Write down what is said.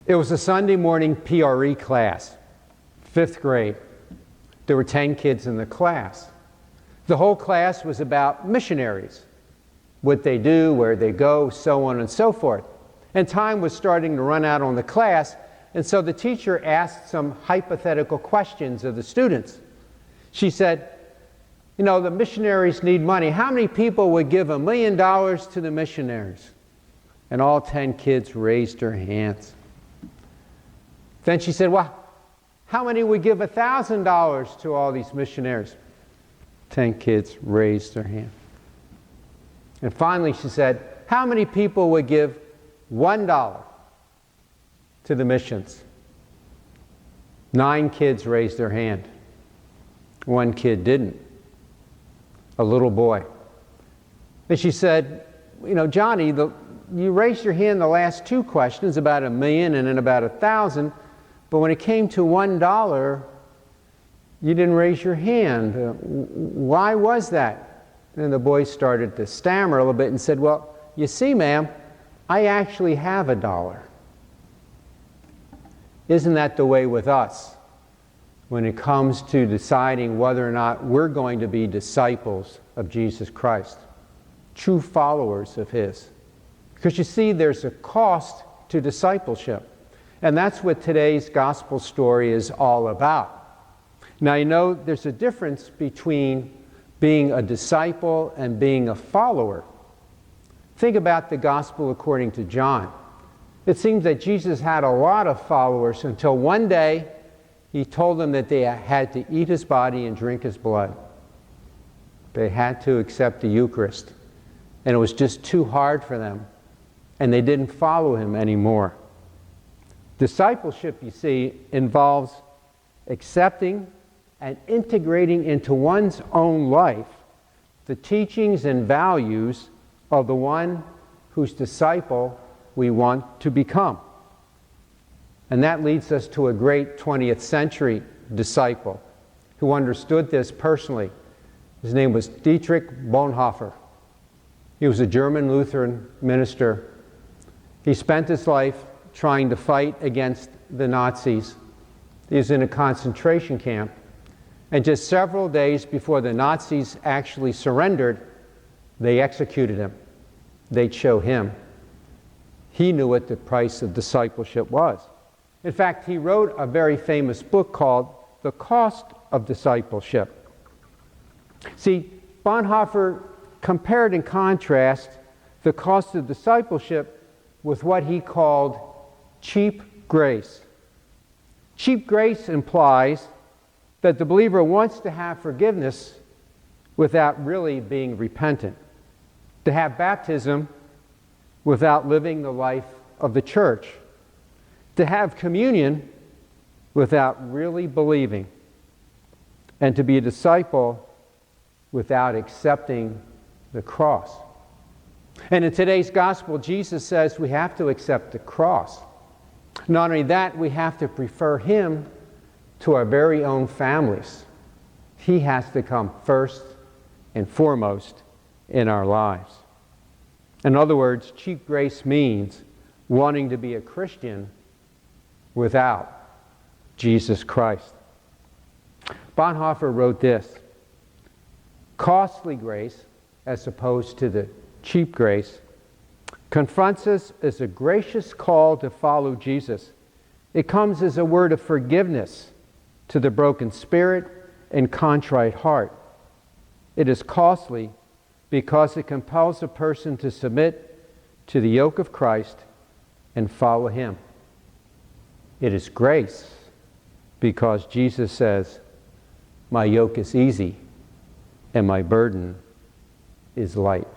It was a Sunday morning PRE class, 5th grade. There were 10 kids in the class. The whole class was about missionaries, what they do, where they go, so on and so forth. And time was starting to run out on the class, and so the teacher asked some hypothetical questions of the students. She said, you know, the missionaries need money. How many people would give $1 million to the missionaries? And all 10 kids raised their hands. Then she said, well, how many would give $1,000 to all these missionaries? 10 kids raised their hand. And finally she said, how many people would give $1 to the missions? 9 kids raised their hand. 1 kid didn't. A little boy. And she said, you know, Johnny, you raised your hand the last 2 questions, about $1 million and then about $1,000, but when it came to $1, you didn't raise your hand. Why was that? And the boy started to stammer a little bit and said, well, you see, ma'am, I actually have $1. Isn't that the way with us when it comes to deciding whether or not we're going to be disciples of Jesus Christ, true followers of His? Because you see, there's a cost to discipleship. And that's what today's gospel story is all about. Now, you know, there's a difference between being a disciple and being a follower. Think about the gospel according to John. It seems that Jesus had a lot of followers until one day He told them that they had to eat His body and drink His blood. They had to accept the Eucharist. And it was just too hard for them. And they didn't follow Him anymore. Discipleship, you see, involves accepting and integrating into one's own life the teachings and values of the one whose disciple we want to become. And that leads us to a great 20th century disciple who understood this personally. His name was Dietrich Bonhoeffer. He was a German Lutheran minister. He spent his life trying to fight against the Nazis. He was in a concentration camp. And just several days before the Nazis actually surrendered, they executed him. They'd show him. He knew what the price of discipleship was. In fact, he wrote a very famous book called The Cost of Discipleship. See, Bonhoeffer compared and contrasted the cost of discipleship with what he called cheap grace. Cheap grace implies that the believer wants to have forgiveness without really being repentant, to have baptism without living the life of the church, to have communion without really believing, and to be a disciple without accepting the cross. And in today's gospel, Jesus says we have to accept the cross. Not only that, we have to prefer Him to our very own families. He has to come first and foremost in our lives. In other words, cheap grace means wanting to be a Christian without Jesus Christ. Bonhoeffer wrote this: costly grace, as opposed to the cheap grace, confronts us as a gracious call to follow Jesus. It comes as a word of forgiveness to the broken spirit and contrite heart. It is costly because it compels a person to submit to the yoke of Christ and follow Him. It is grace because Jesus says, "My yoke is easy and my burden is light."